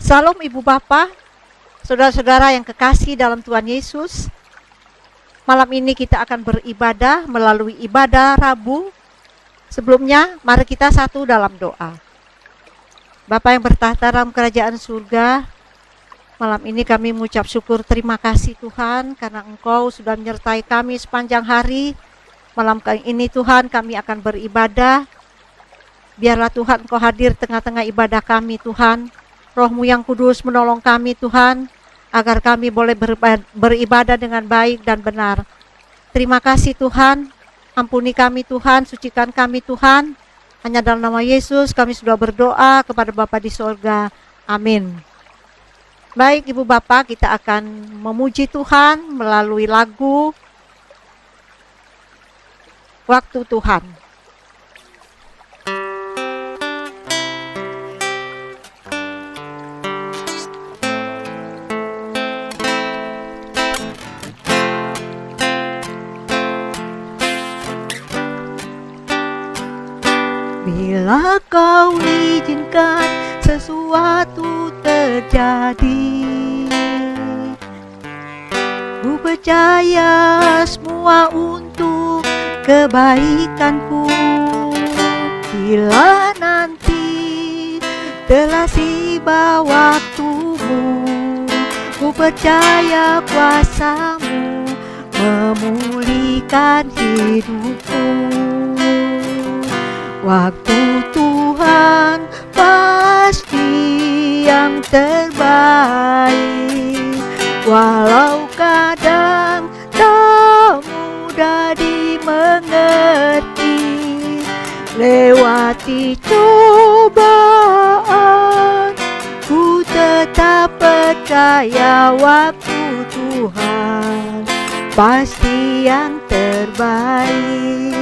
Salam Ibu Bapa, saudara-saudara yang kekasih dalam Tuhan Yesus. Malam ini kita akan beribadah melalui ibadah Rabu. Sebelumnya, mari kita satu dalam doa. Bapa yang bertahta dalam kerajaan surga, malam ini kami mengucap syukur terima kasih Tuhan karena Engkau sudah menyertai kami sepanjang hari. Malam ini Tuhan kami akan beribadah. Biarlah Tuhan Engkau hadir tengah-tengah ibadah kami Tuhan. Roh-Mu yang kudus menolong kami Tuhan, agar kami boleh beribadah dengan baik dan benar. Terima kasih Tuhan, ampuni kami Tuhan, sucikan kami Tuhan. Hanya dalam nama Yesus kami sudah berdoa kepada Bapa di sorga. Amin. Baik Ibu Bapak, kita akan memuji Tuhan melalui lagu Waktu Tuhan. Bila Kau izinkan sesuatu terjadi, ku percaya semua untuk kebaikanku. Bila nanti telah tiba waktumu, ku percaya kuasa-Mu memulihkan hidupku. Waktu Tuhan pasti yang terbaik, walau kadang tak mudah dimengerti. Lewati cobaan, ku tetap percaya waktu Tuhan pasti yang terbaik.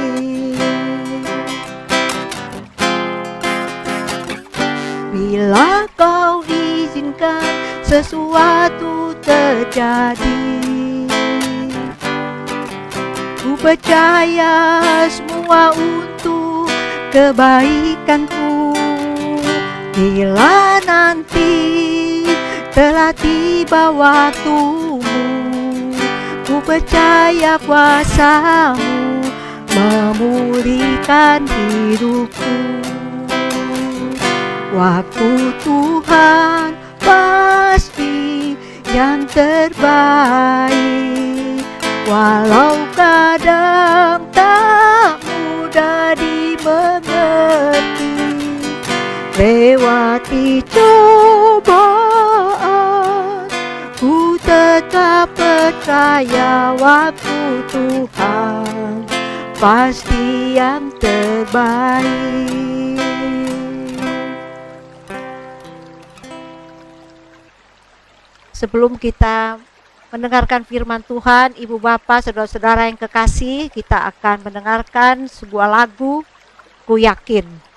Bila Kau izinkan sesuatu terjadi, ku percaya semua untuk kebaikanku. Bila nanti telah tiba waktumu, ku percaya kuasa-Mu memulihkan hidupku. Waktu Tuhan pasti yang terbaik, walau kadang tak mudah dimengerti. Lewati cobaan, ku tetap percaya waktu Tuhan pasti yang terbaik. Sebelum kita mendengarkan firman Tuhan, Ibu Bapak, saudara-saudara yang kekasih, kita akan mendengarkan sebuah lagu, Ku Yakin.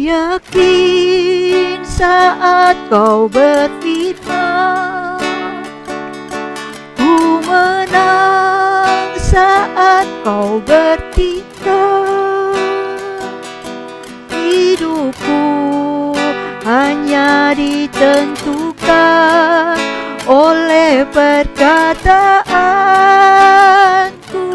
Yakin saat Kau berfirman, ku menang saat Kau bertindak. Hidupku hanya ditentukan oleh perkataanku.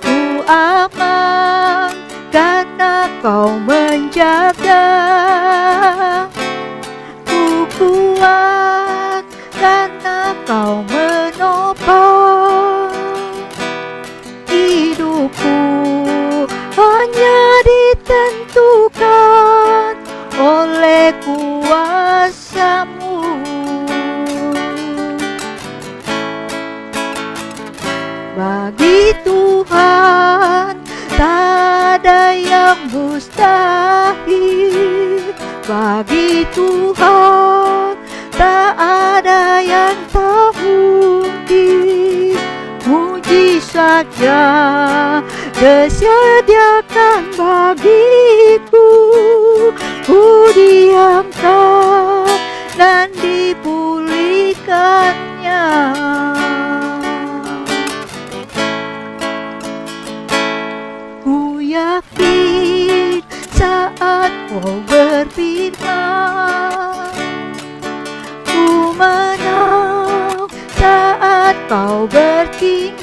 Ku aman karena Kau menjaga, ku kuat karena Kau menopang. Hidupku hanya ditentukan oleh kuasa-Mu. Bagi Tuhan tak ada yang mustahil. Bagi Tuhan tak ada yang tak mungkin. Mujizatnya disediakan bagiku. Ku diangkat dan dipulihkannya. Ku yakin saat Kau berfirman, ku menang saat Kau bertindak.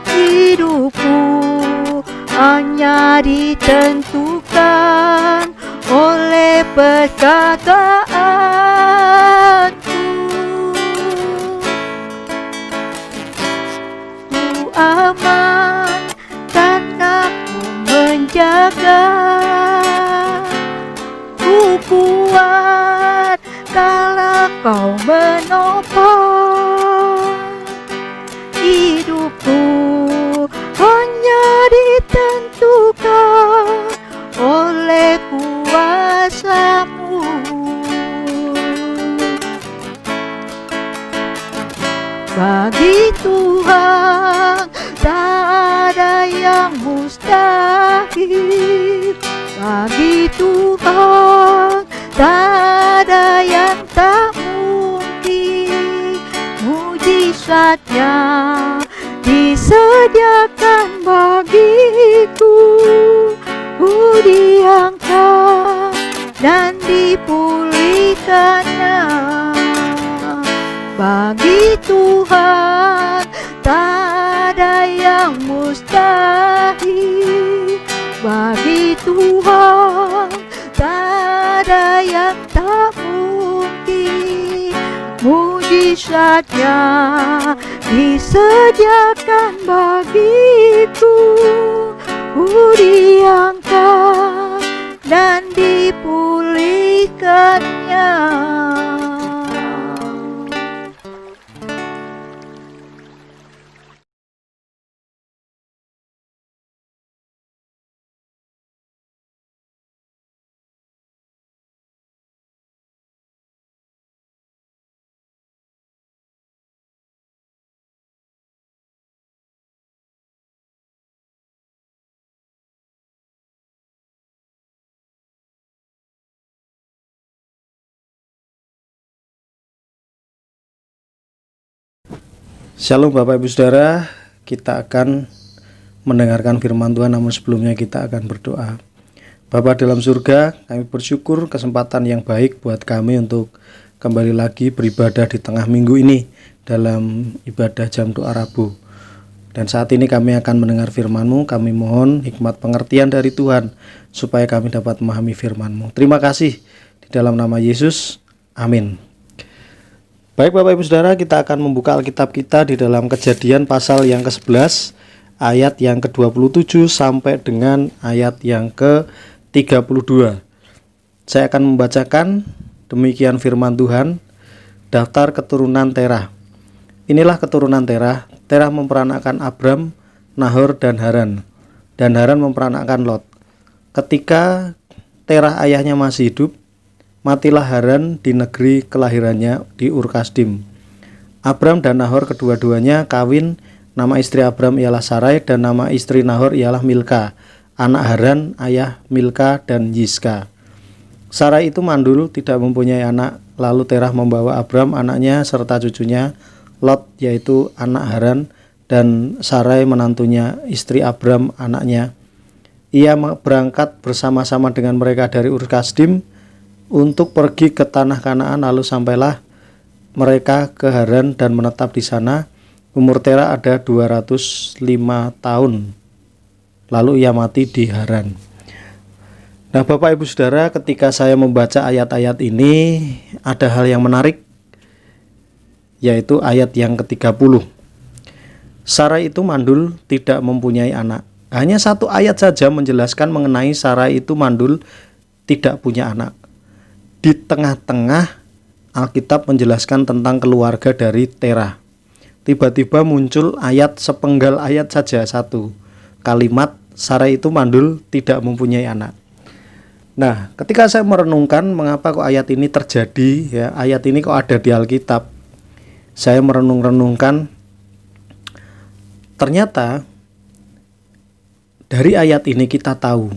Hidupku hanya ditentukan oleh perkataanku. Ku aman karena Ku menjaga. Ku kuat kalau Kau menopang. Hidupku hanya ditentukan oleh kuasa-Mu. Bagi Tuhan tak ada yang mustahil. Bagi Tuhan tak ada yang tak mungkin. Mujizatnya disediakan bagiku. Ku diangkat dan dipulihkannya. Bagi Tuhan tak ada yang mustahil. Bagi Tuhan tak ada yang tak mungkin. Mujizatnya disediakan bagiku. Ku diangkat dan dipulihkannya. Shalom Bapak Ibu Saudara, kita akan mendengarkan firman Tuhan, namun sebelumnya kita akan berdoa. Bapa dalam surga, kami bersyukur kesempatan yang baik buat kami untuk kembali lagi beribadah di tengah minggu ini dalam ibadah jam doa Rabu. Dan saat ini kami akan mendengar firman-Mu. Kami mohon hikmat pengertian dari Tuhan supaya kami dapat memahami firman-Mu. Terima kasih di dalam nama Yesus, amin. Baik Bapak Ibu Saudara, kita akan membuka Alkitab kita di dalam Kejadian pasal yang ke-11 ayat yang ke-27 sampai dengan ayat yang ke-32. Saya akan membacakan demikian firman Tuhan. Daftar keturunan Terah. Inilah keturunan Terah. Terah memperanakkan Abram, Nahor dan Haran. Dan Haran memperanakkan Lot. Ketika Terah ayahnya masih hidup, matilah Haran di negeri kelahirannya di Ur-Kasdim. Abram dan Nahor kedua-duanya kawin. Nama istri Abram ialah Sarai dan nama istri Nahor ialah Milka, anak Haran, ayah Milka dan Yiska. Sarai itu mandul, tidak mempunyai anak. Lalu Terah membawa Abram anaknya serta cucunya Lot, yaitu anak Haran, dan Sarai menantunya, istri Abram anaknya. Ia berangkat bersama-sama dengan mereka dari Ur-Kasdim untuk pergi ke tanah Kanaan. Lalu sampailah mereka ke Haran dan menetap di sana. Umur Terah ada 205 tahun. Lalu ia mati di Haran. Nah Bapak Ibu Saudara, ketika saya membaca ayat-ayat ini, ada hal yang menarik, yaitu ayat yang ke-30. Sarai itu mandul, tidak mempunyai anak. Hanya satu ayat saja menjelaskan mengenai Sarai itu mandul, tidak punya anak. Di tengah-tengah Alkitab menjelaskan tentang keluarga dari Terah. Tiba-tiba muncul ayat, sepenggal ayat saja, satu kalimat, Sarai itu mandul, tidak mempunyai anak. Nah, ketika saya merenungkan mengapa kok ayat ini terjadi, ya, ayat ini kok ada di Alkitab, saya merenung-renungkan, ternyata dari ayat ini kita tahu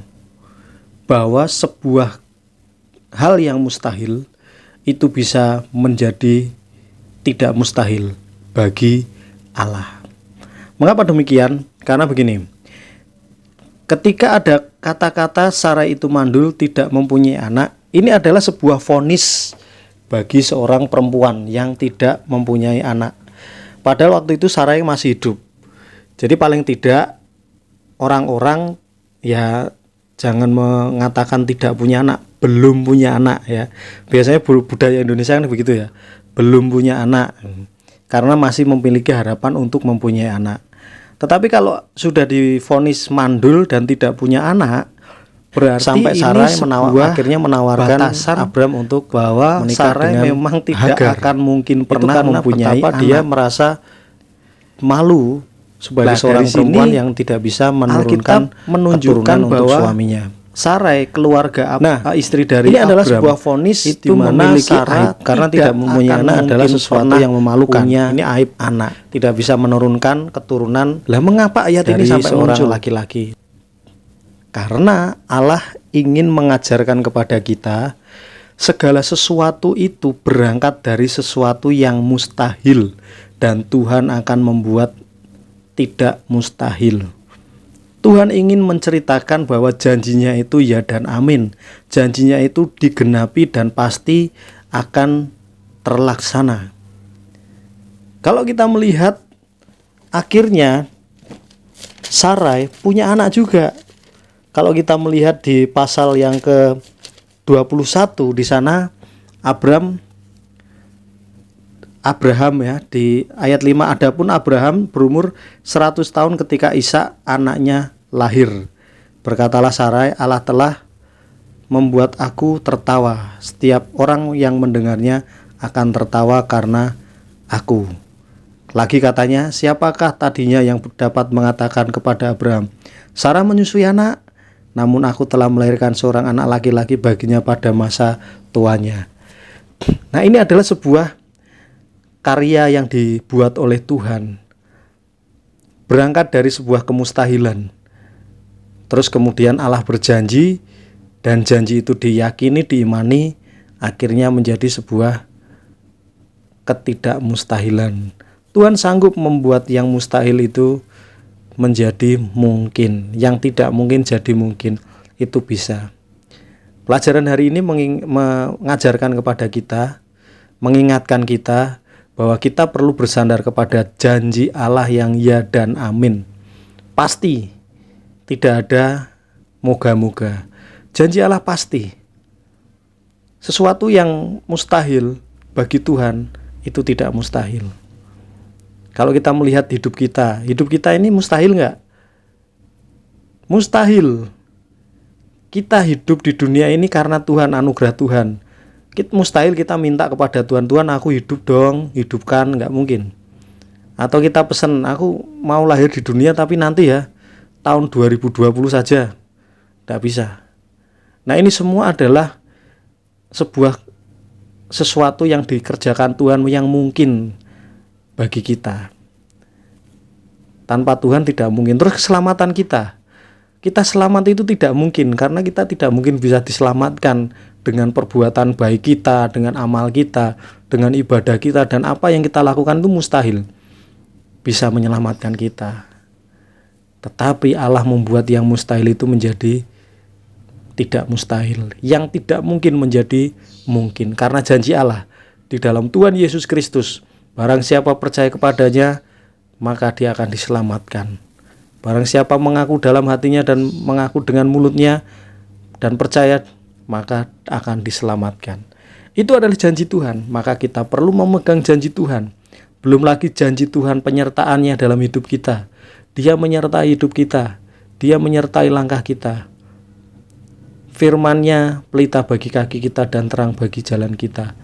bahwa sebuah hal yang mustahil itu bisa menjadi tidak mustahil bagi Allah. Mengapa demikian? Karena begini, ketika ada kata-kata Sarai itu mandul, tidak mempunyai anak, ini adalah sebuah vonis bagi seorang perempuan yang tidak mempunyai anak. Padahal waktu itu Sarai masih hidup. Jadi paling tidak orang-orang ya jangan mengatakan tidak punya anak, belum punya anak ya. Biasanya budaya Indonesia kan begitu ya, belum punya anak, karena masih memiliki harapan untuk mempunyai anak. Tetapi kalau sudah divonis mandul dan tidak punya anak, berarti sampai Sarai akhirnya menawarkan Abram untuk bahwa Sarai memang tidak akan mungkin pernah mempunyai anak. Dia merasa malu sebagai seorang perempuan yang tidak bisa menurunkan keturunan untuk suaminya. Sarai keluarga istri dari ini Abram adalah sebuah vonis itu memiliki aib karena tidak mempunyai anak adalah sesuatu yang memalukan. Ini aib anak, tidak bisa menurunkan keturunan. Lah mengapa ayat ini sampai muncul laki-laki? Karena Allah ingin mengajarkan kepada kita segala sesuatu itu berangkat dari sesuatu yang mustahil dan Tuhan akan membuat tidak mustahil. Tuhan ingin menceritakan bahwa janjinya itu ya dan amin. Janjinya itu digenapi dan pasti akan terlaksana. Kalau kita melihat akhirnya Sarai punya anak juga. Kalau kita melihat di pasal yang ke-21 di sana Abraham ya, di ayat 5, adapun Abraham berumur 100 tahun ketika Ishak anaknya lahir. Berkatalah Sarai, Allah telah membuat aku tertawa. Setiap orang yang mendengarnya akan tertawa karena aku. Lagi katanya, siapakah tadinya yang dapat mengatakan kepada Abraham, Sarah menyusui anak, namun aku telah melahirkan seorang anak laki-laki baginya pada masa tuanya. Nah, ini adalah sebuah karya yang dibuat oleh Tuhan, berangkat dari sebuah kemustahilan. Terus kemudian Allah berjanji, dan janji itu diyakini, diimani, akhirnya menjadi sebuah ketidakmustahilan. Tuhan sanggup membuat yang mustahil itu menjadi mungkin, yang tidak mungkin jadi mungkin. Itu bisa. Pelajaran hari ini mengajarkan kepada kita, mengingatkan kita bahwa kita perlu bersandar kepada janji Allah yang ya dan amin. Pasti, tidak ada moga-moga. Janji Allah pasti. Sesuatu yang mustahil bagi Tuhan itu tidak mustahil. Kalau kita melihat hidup kita ini mustahil nggak? Mustahil. Kita hidup di dunia ini karena Tuhan, anugerah Tuhan. Mustahil kita minta kepada Tuhan, Tuhan aku hidup dong, hidupkan, nggak mungkin. Atau kita pesan, aku mau lahir di dunia tapi nanti ya tahun 2020 saja, nggak bisa. Nah, ini semua adalah sesuatu yang dikerjakan Tuhan yang mungkin bagi kita. Tanpa Tuhan tidak mungkin. Terus keselamatan kita selamat itu tidak mungkin, karena kita tidak mungkin bisa diselamatkan dengan perbuatan baik kita, dengan amal kita, dengan ibadah kita, dan apa yang kita lakukan itu mustahil bisa menyelamatkan kita. Tetapi Allah membuat yang mustahil itu menjadi tidak mustahil, yang tidak mungkin menjadi mungkin, karena janji Allah di dalam Tuhan Yesus Kristus, barang siapa percaya kepadanya maka dia akan diselamatkan. Barang siapa mengaku dalam hatinya dan mengaku dengan mulutnya dan percaya, maka akan diselamatkan. Itu adalah janji Tuhan, maka kita perlu memegang janji Tuhan. Belum lagi janji Tuhan penyertaannya dalam hidup kita. Dia menyertai hidup kita, Dia menyertai langkah kita. Firman-Nya pelita bagi kaki kita dan terang bagi jalan kita.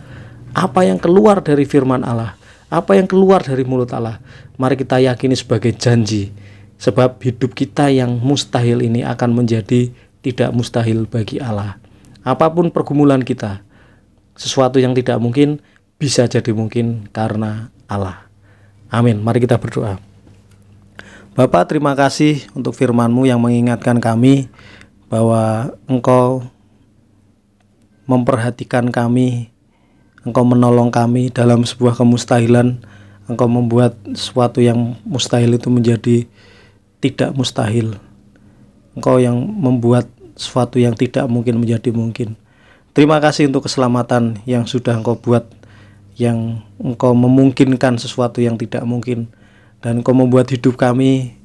Apa yang keluar dari firman Allah, apa yang keluar dari mulut Allah, mari kita yakini sebagai janji. Sebab hidup kita yang mustahil ini akan menjadi tidak mustahil bagi Allah. apapun pergumulan kita, sesuatu yang tidak mungkin bisa jadi mungkin karena Allah. Amin. Mari kita berdoa. Bapa, terima kasih untuk firman-Mu yang mengingatkan kami bahwa Engkau memperhatikan kami, Engkau menolong kami dalam sebuah kemustahilan. Engkau membuat sesuatu yang mustahil itu menjadi tidak mustahil. Engkau yang membuat sesuatu yang tidak mungkin menjadi mungkin. Terima kasih untuk keselamatan yang sudah Engkau buat, yang Engkau memungkinkan sesuatu yang tidak mungkin, dan Engkau membuat hidup kami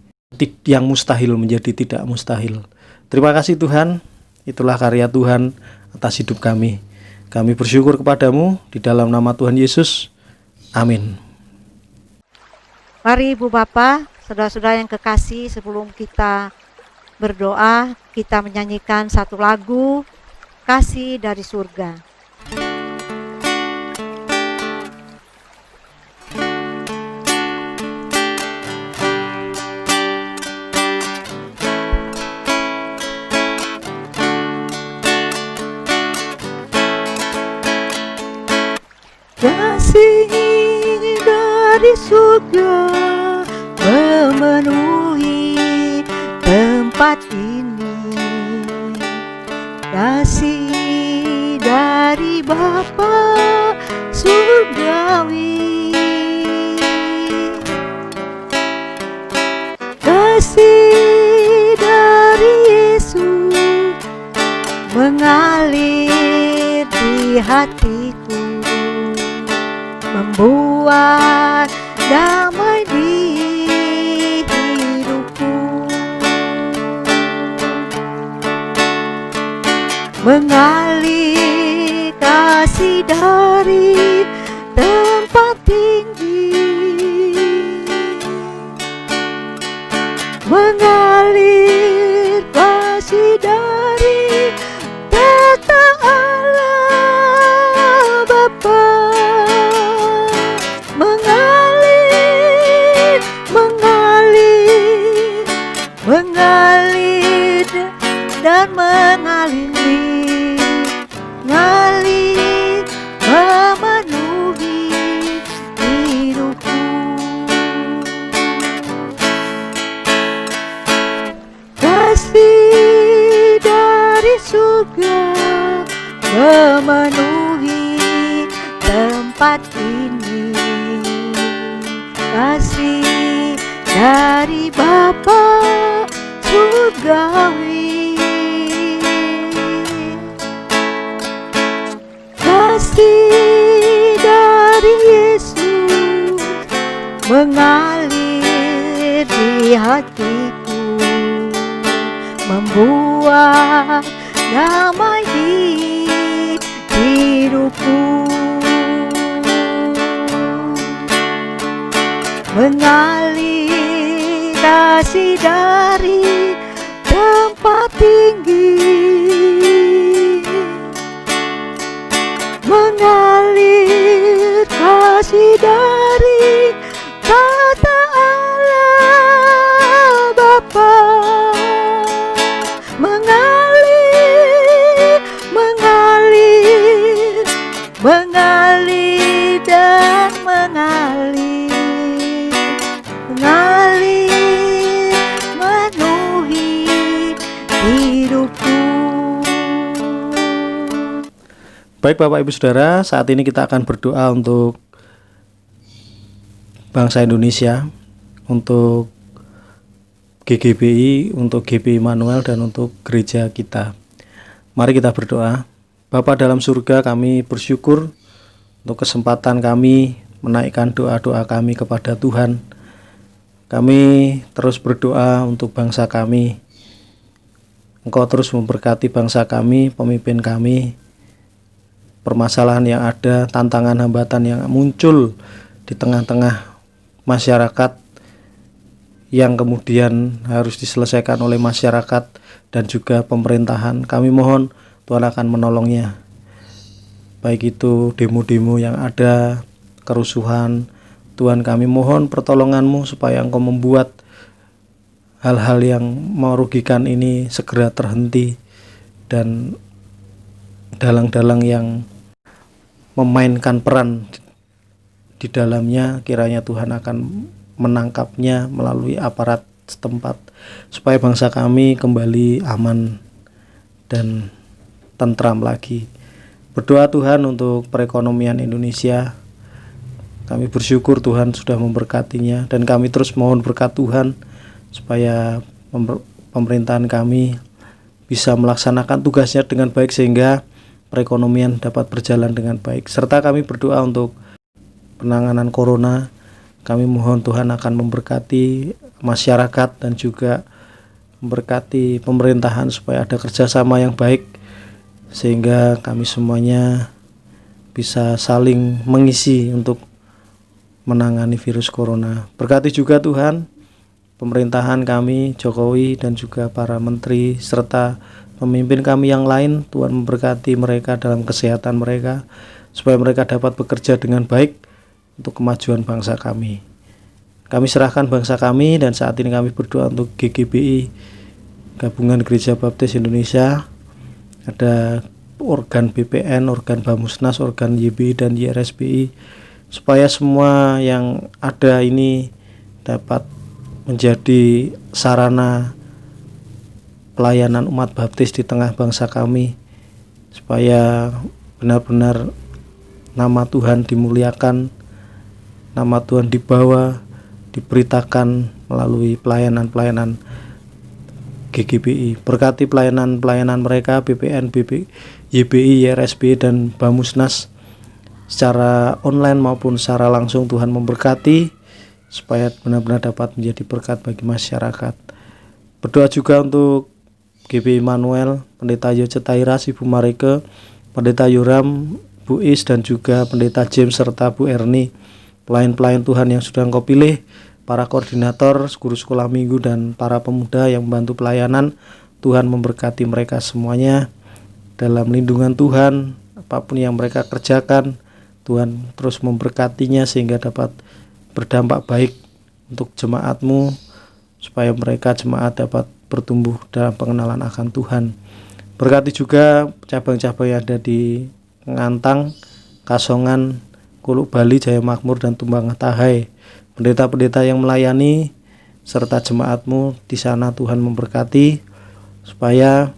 yang mustahil menjadi tidak mustahil. Terima kasih Tuhan, itulah karya Tuhan atas hidup kami. Kami bersyukur kepadamu di dalam nama Tuhan Yesus. Amin. Mari Ibu Bapak, saudara-saudara yang kekasih, sebelum kita berdoa, kita menyanyikan satu lagu, Kasih dari Surga. Kasih dari surga memenuhi tempat ini, kasih dari Bapa surgawi, kasih dari Yesus mengalir di hatiku, membuat damai di hidupku, mengalir kasih dari tempat tinggi, mengalir kasih dari tata Allah Bapa, mengalir dan mengalir memenuhi hidupku. Kasih dari surga memenuhi tempat ini, kasih dari Bapa surgawi, kasih dari Yesus mengalir di hatiku, membuat damai di hidupku, mengalir kasih dari tempat tinggi, mengalir kasih dari tata Allah Bapa, mengalir dan mengalir memenuhi hidupku. Baik Bapak Ibu Saudara, saat ini kita akan berdoa untuk bangsa Indonesia, untuk GGBI, untuk GBI Immanuel, dan untuk gereja kita. Mari kita berdoa. Bapa dalam surga, kami bersyukur untuk kesempatan kami menaikkan doa-doa kami kepada Tuhan. Kami terus berdoa untuk bangsa kami. Engkau terus memberkati bangsa kami, pemimpin kami. Permasalahan yang ada, tantangan hambatan yang muncul di tengah-tengah masyarakat yang kemudian harus diselesaikan oleh masyarakat dan juga pemerintahan. Kami mohon Tuhan akan menolongnya. Baik itu demo-demo yang ada, kerusuhan, Tuhan kami mohon pertolongan-Mu supaya Engkau membuat hal-hal yang merugikan ini segera terhenti dan dalang-dalang yang memainkan peran di dalamnya, kiranya Tuhan akan menangkapnya melalui aparat setempat supaya bangsa kami kembali aman dan tentram lagi. Berdoa Tuhan untuk perekonomian Indonesia. Kami bersyukur Tuhan sudah memberkatinya, dan kami terus mohon berkat Tuhan supaya pemerintahan kami bisa melaksanakan tugasnya dengan baik sehingga perekonomian dapat berjalan dengan baik. Serta kami berdoa untuk penanganan corona. Kami mohon Tuhan akan memberkati masyarakat dan juga memberkati pemerintahan supaya ada kerjasama yang baik sehingga kami semuanya bisa saling mengisi untuk menangani virus corona. Berkati juga Tuhan pemerintahan kami, Jokowi dan juga para menteri serta pemimpin kami yang lain. Tuhan memberkati mereka dalam kesehatan mereka supaya mereka dapat bekerja dengan baik untuk kemajuan bangsa kami. Kami serahkan bangsa kami, dan saat ini kami berdoa untuk GGBI, Gabungan Gereja Baptis Indonesia. Ada organ BPN, organ Bamusnas, organ YBI dan YRSBI, supaya semua yang ada ini dapat menjadi sarana pelayanan umat baptis di tengah bangsa kami, supaya benar-benar nama Tuhan dimuliakan, nama Tuhan dibawa, diberitakan melalui pelayanan-pelayanan GGBI. Berkati pelayanan-pelayanan mereka, BPN, YBI, YRSBI dan Bamusnas secara online maupun secara langsung. Tuhan memberkati supaya benar-benar dapat menjadi berkat bagi masyarakat. Berdoa juga untuk GBI Manuel, Pendeta Yoce Tairas, Ibu Marike, Pendeta Yoram, Bu Is dan juga Pendeta James serta Bu Erni, pelayan-pelayan Tuhan yang sudah Engkau pilih, para koordinator, guru sekolah minggu dan para pemuda yang membantu pelayanan. Tuhan memberkati mereka semuanya dalam lindungan Tuhan. Apapun yang mereka kerjakan, Tuhan terus memberkatinya sehingga dapat berdampak baik untuk jemaat-Mu, supaya mereka jemaat dapat bertumbuh dalam pengenalan akan Tuhan. Berkati juga cabang-cabang yang ada di Ngantang, Kasongan, Kuluk Bali, Jaya Makmur dan Tumbang Tahai. Pendeta-pendeta yang melayani serta jemaat-Mu di sana, Tuhan memberkati supaya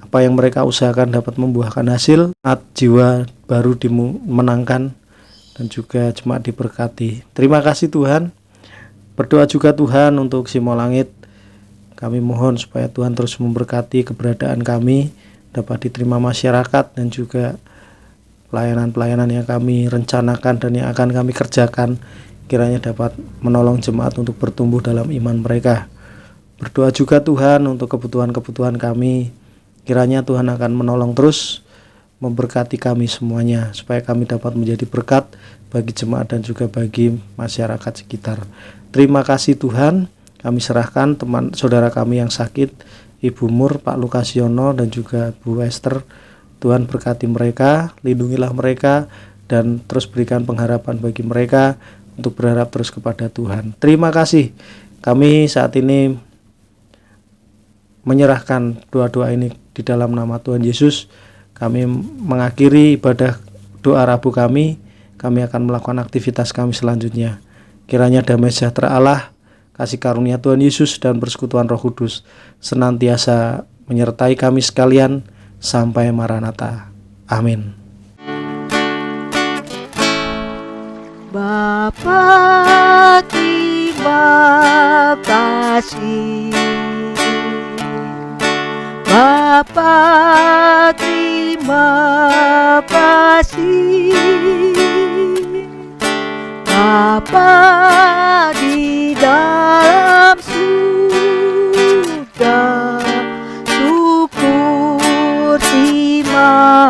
apa yang mereka usahakan dapat membuahkan hasil, jiwa baru dimenangkan dan juga jemaat diberkati. Terima kasih Tuhan. Berdoa juga Tuhan untuk Simolangit. Kami mohon supaya Tuhan terus memberkati keberadaan kami dapat diterima masyarakat dan juga pelayanan-pelayanan yang kami rencanakan dan yang akan kami kerjakan kiranya dapat menolong jemaat untuk bertumbuh dalam iman mereka. Berdoa juga Tuhan untuk kebutuhan-kebutuhan kami. Kiranya Tuhan akan menolong terus memberkati kami semuanya supaya kami dapat menjadi berkat bagi jemaat dan juga bagi masyarakat sekitar. Terima kasih Tuhan. Kami serahkan teman saudara kami yang sakit, Ibu Mur, Pak Lukasiono dan juga Bu Esther. Tuhan berkati mereka, lindungilah mereka dan terus berikan pengharapan bagi mereka untuk berharap terus kepada Tuhan. Terima kasih. Kami saat ini menyerahkan doa-doa ini di dalam nama Tuhan Yesus. Kami mengakhiri ibadah doa Rabu kami. Kami akan melakukan aktivitas kami selanjutnya. Kiranya damai sejahtera Allah, kasih karunia Tuhan Yesus dan persekutuan Roh Kudus senantiasa menyertai kami sekalian sampai Maranatha. Amin. Bapa, terima kasih. Bapa, terima kasih. Bapa di dalam surga, syukur terima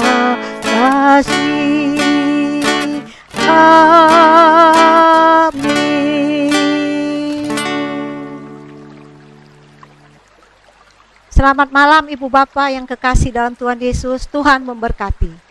kasih. Amin. Selamat malam Ibu Bapak yang kekasih dalam Tuhan Yesus. Tuhan memberkati.